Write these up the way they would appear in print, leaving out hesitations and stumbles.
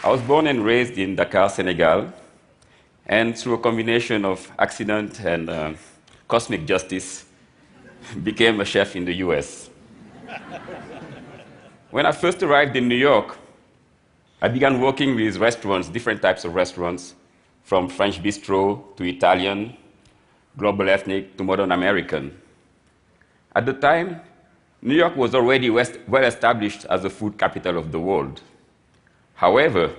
I was born and raised in Dakar, Senegal, and through a combination of accident and cosmic justice, became a chef in the US. When I first arrived in New York, I began working with restaurants, different types of restaurants, from French bistro to Italian, global ethnic to modern American. At the time, New York was already well established as the food capital of the world. However,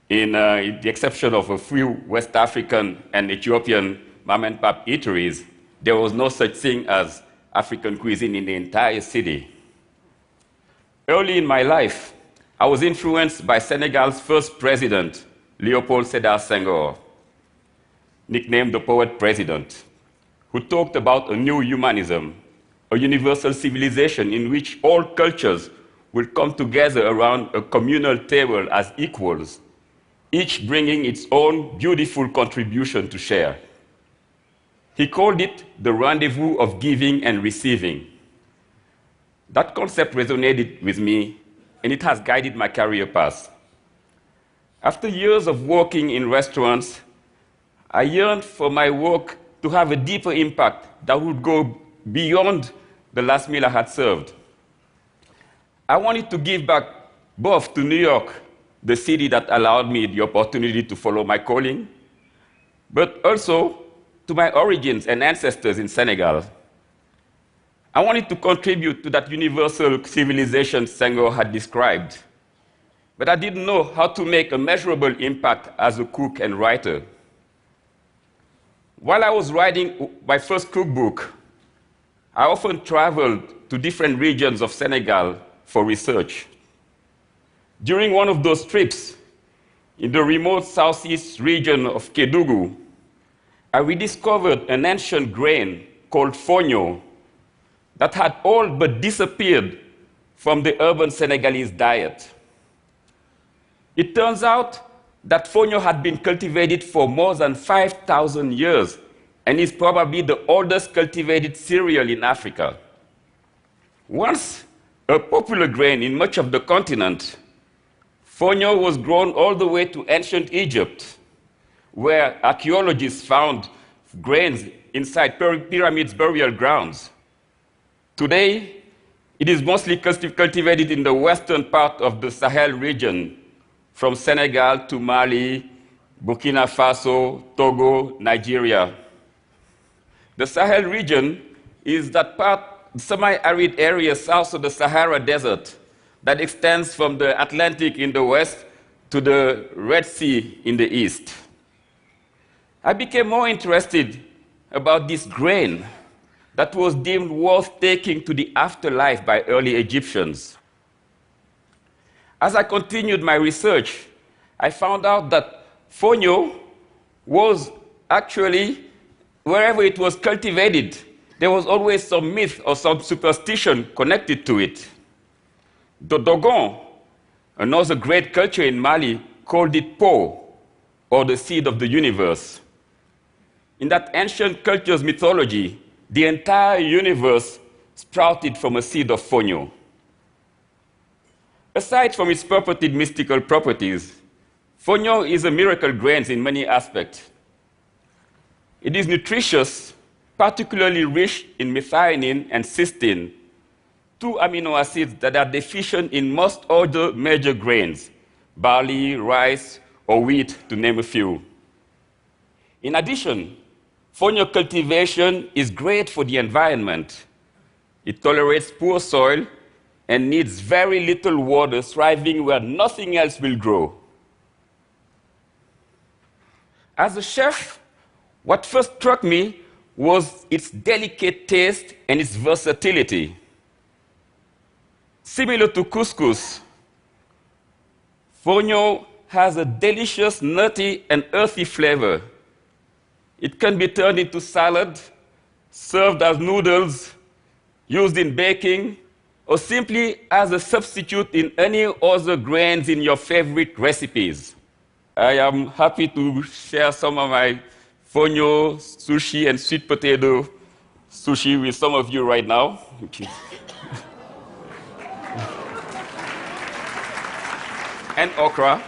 in the exception of a few West African and Ethiopian mom-and-pop eateries, there was no such thing as African cuisine in the entire city. Early in my life, I was influenced by Senegal's first president, Léopold Sédar Senghor, nicknamed the Poet President, who talked about a new humanism, a universal civilization in which all cultures will come together around a communal table as equals, each bringing its own beautiful contribution to share. He called it the rendezvous of giving and receiving. That concept resonated with me, and it has guided my career path. After years of working in restaurants, I yearned for my work to have a deeper impact that would go beyond the last meal I had served. I wanted to give back both to New York, the city that allowed me the opportunity to follow my calling, but also to my origins and ancestors in Senegal. I wanted to contribute to that universal civilization Senghor had described, but I didn't know how to make a measurable impact as a cook and writer. While I was writing my first cookbook, I often traveled to different regions of Senegal for research. During one of those trips, in the remote southeast region of Kédougou, I rediscovered an ancient grain called fonio that had all but disappeared from the urban Senegalese diet. It turns out that fonio had been cultivated for more than 5,000 years and is probably the oldest cultivated cereal in Africa. Once a popular grain in much of the continent, fonio was grown all the way to ancient Egypt, where archaeologists found grains inside pyramids burial grounds. Today, it is mostly cultivated in the western part of the Sahel region, from Senegal to Mali, Burkina Faso, Togo, Nigeria. The Sahel region is that semi-arid area south of the Sahara Desert that extends from the Atlantic in the west to the Red Sea in the east. I became more interested about this grain that was deemed worth taking to the afterlife by early Egyptians. As I continued my research, I found out that fonio was actually, wherever it was cultivated, there was always some myth or some superstition connected to it. The Dogon, another great culture in Mali, called it Po, or the seed of the universe. In that ancient culture's mythology, the entire universe sprouted from a seed of fonio. Aside from its purported mystical properties, fonio is a miracle grain in many aspects. It is nutritious, particularly rich in methionine and cysteine, two amino acids that are deficient in most other major grains, barley, rice, or wheat, to name a few. In addition, fonio cultivation is great for the environment. It tolerates poor soil and needs very little water, thriving where nothing else will grow. As a chef, what first struck me was its delicate taste and its versatility. Similar to couscous, fonio has a delicious, nutty, and earthy flavor. It can be turned into salad, served as noodles, used in baking, or simply as a substitute in any other grains in your favorite recipes. I am happy to share some of my fonio sushi and sweet potato sushi with some of you right now. and okra.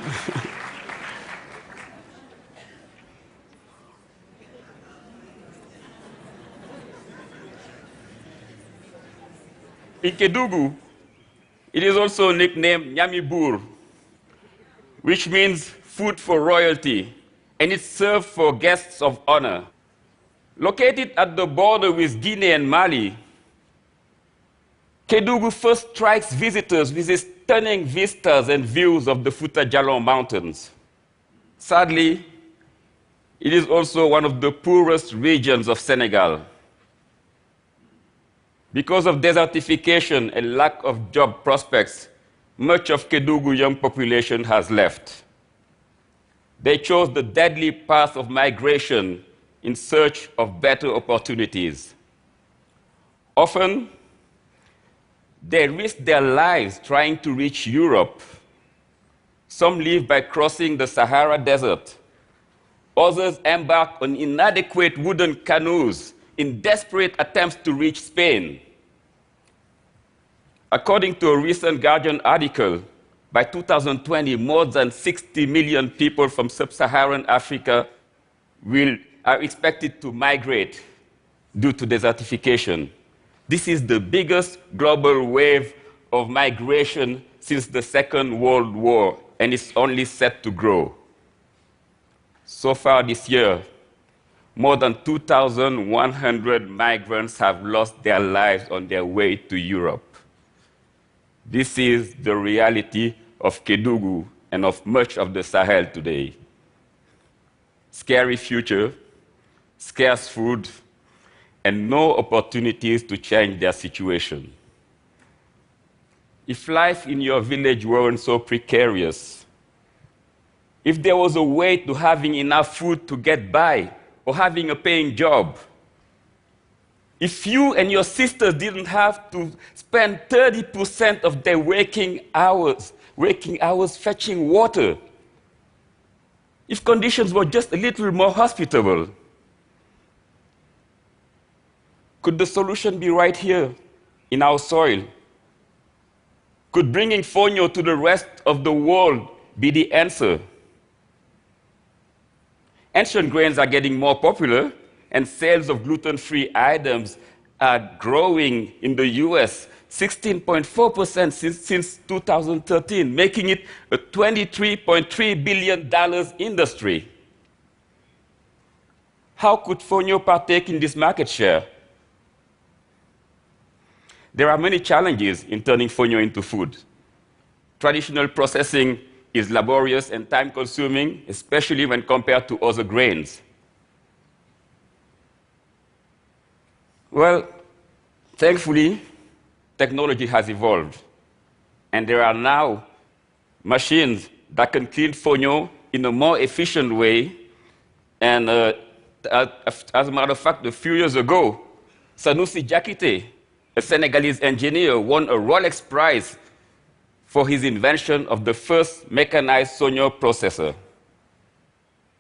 In Kedugu, it is also nicknamed Nyamibur, which means food for royalty, and it's served for guests of honor. Located at the border with Guinea and Mali, Kedugu first strikes visitors with its stunning vistas and views of the Fouta Djallon Mountains. Sadly, it is also one of the poorest regions of Senegal. Because of desertification and lack of job prospects, much of Kedugu young population has left. They chose the deadly path of migration in search of better opportunities. Often, they risk their lives trying to reach Europe. Some leave by crossing the Sahara Desert. Others embark on inadequate wooden canoes in desperate attempts to reach Spain. According to a recent Guardian article, by 2020, more than 60 million people from sub-Saharan Africa are expected to migrate due to desertification. This is the biggest global wave of migration since the Second World War, and it's only set to grow. So far this year, more than 2,100 migrants have lost their lives on their way to Europe. This is the reality of Kedugu and of much of the Sahel today. Scary future, scarce food, and no opportunities to change their situation. If life in your village weren't so precarious, if there was a way to having enough food to get by or having a paying job, if you and your sisters didn't have to spend 30% of their waking hours fetching water, if conditions were just a little more hospitable, could the solution be right here in our soil? Could bringing fonio to the rest of the world be the answer? Ancient grains are getting more popular, and sales of gluten-free items are growing in the US 16.4% since 2013, making it a $23.3 billion industry. How could fonio partake in this market share? There are many challenges in turning fonio into food. Traditional processing is laborious and time-consuming, especially when compared to other grains. Well, thankfully, technology has evolved, and there are now machines that can clean fonio in a more efficient way. And as a matter of fact, a few years ago, Sanusi Diakité, a Senegalese engineer, won a Rolex Prize for his invention of the first mechanized fonio processor.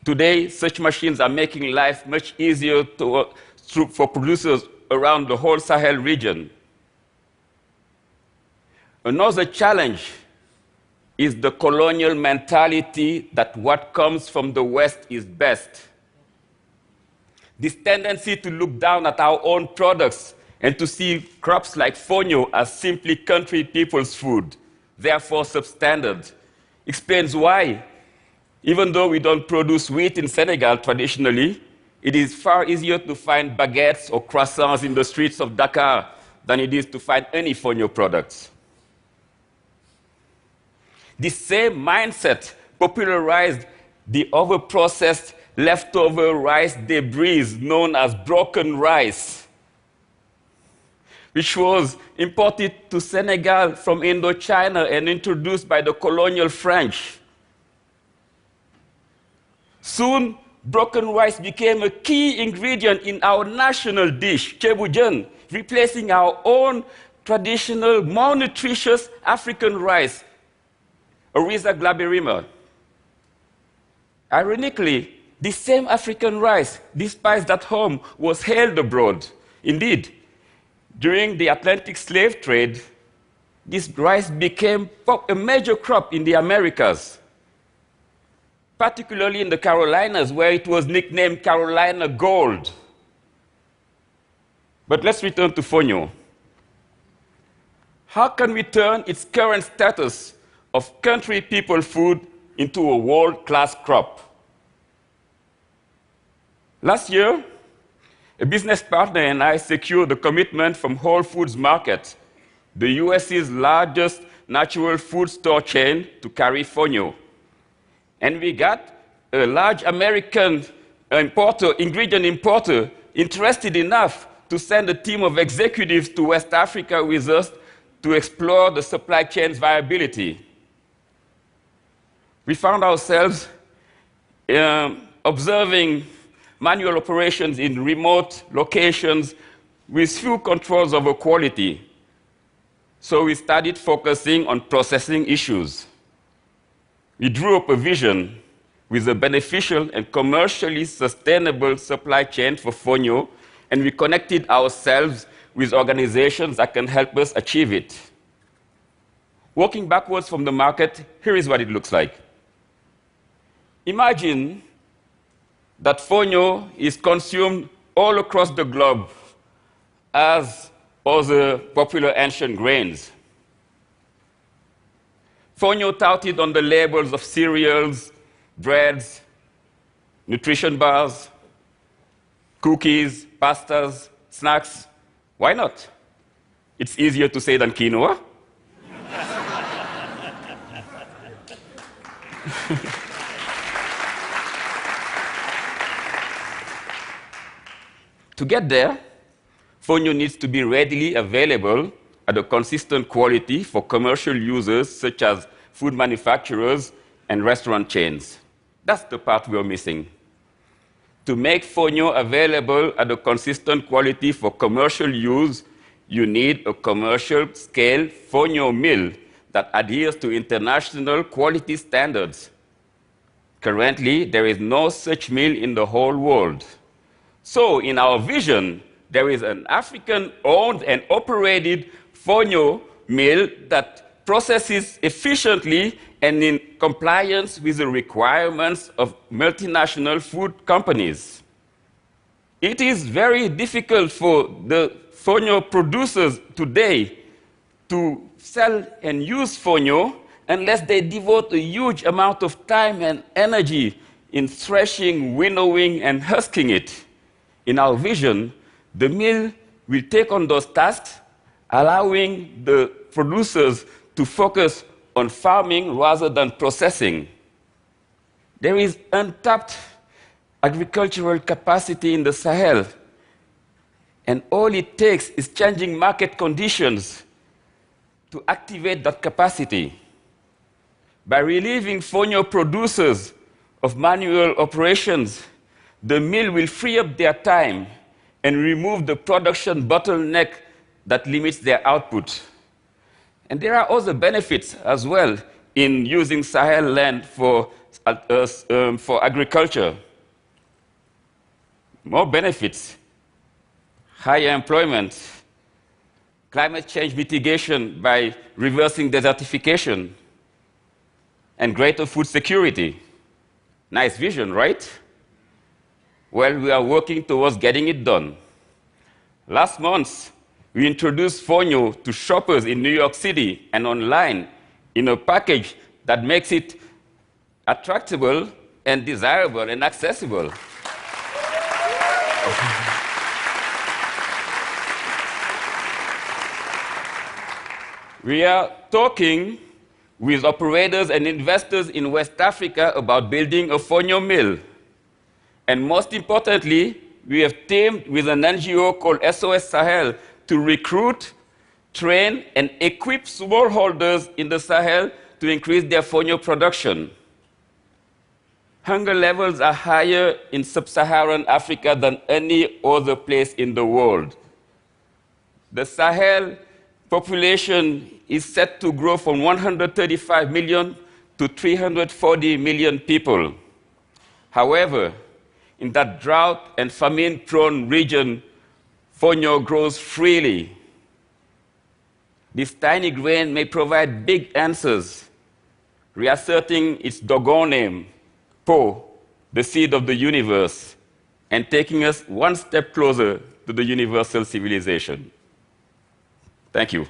Today, such machines are making life much easier for producers around the whole Sahel region. Another challenge is the colonial mentality that what comes from the West is best. This tendency to look down at our own products and to see crops like fonio as simply country people's food, therefore substandard, explains why, even though we don't produce wheat in Senegal traditionally, it is far easier to find baguettes or croissants in the streets of Dakar than it is to find any fonio products. This same mindset popularized the overprocessed leftover rice debris known as broken rice, which was imported to Senegal from Indochina and introduced by the colonial French. Soon, broken rice became a key ingredient in our national dish, cebujan, replacing our own traditional, more nutritious African rice, Oryza glaberrima. Ironically, this same African rice, despised at home, was hailed abroad. Indeed, during the Atlantic slave trade, this rice became a major crop in the Americas, particularly in the Carolinas, where it was nicknamed Carolina Gold. But let's return to fonio. How can we turn its current status of country people food into a world-class crop? Last year, a business partner and I secured a commitment from Whole Foods Market, the US's largest natural food store chain, to carry fonio. And we got a large American ingredient importer, interested enough to send a team of executives to West Africa with us to explore the supply chain's viability. We found ourselves observing manual operations in remote locations with few controls over quality. So we started focusing on processing issues. We drew up a vision with a beneficial and commercially sustainable supply chain for fonio, and we connected ourselves with organizations that can help us achieve it. Working backwards from the market, here is what it looks like. Imagine that fonio is consumed all across the globe as other popular ancient grains. Fonio touted on the labels of cereals, breads, nutrition bars, cookies, pastas, snacks. Why not? It's easier to say than quinoa. To get there, fonio needs to be readily available at a consistent quality for commercial users such as food manufacturers and restaurant chains. That's the part we're missing. To make fonio available at a consistent quality for commercial use, you need a commercial-scale fonio mill that adheres to international quality standards. Currently, there is no such mill in the whole world. So, in our vision, there is an African-owned and operated fonio mill that processes efficiently and in compliance with the requirements of multinational food companies. It is very difficult for the fonio producers today to sell and use fonio unless they devote a huge amount of time and energy in threshing, winnowing, and husking it. In our vision, the mill will take on those tasks, allowing the producers to focus on farming rather than processing. There is untapped agricultural capacity in the Sahel, and all it takes is changing market conditions to activate that capacity. By relieving fonio producers of manual operations, the mill will free up their time and remove the production bottleneck that limits their output. And there are other benefits as well in using Sahel land for agriculture. More benefits: higher employment, climate change mitigation by reversing desertification, and greater food security. Nice vision, right? Well, we are working towards getting it done. Last month, we introduced fonio to shoppers in New York City and online in a package that makes it attractable and desirable and accessible. We are talking with operators and investors in West Africa about building a fonio mill. And most importantly, we have teamed with an NGO called SOS Sahel to recruit, train, and equip smallholders in the Sahel to increase their fonio production. Hunger levels are higher in sub-Saharan Africa than any other place in the world. The Sahel population is set to grow from 135 million to 340 million people. However, in that drought and famine-prone region, fonio grows freely. this tiny grain may provide big answers, reasserting its doggone name, Po, the seed of the universe, and taking us one step closer to the universal civilization. Thank you.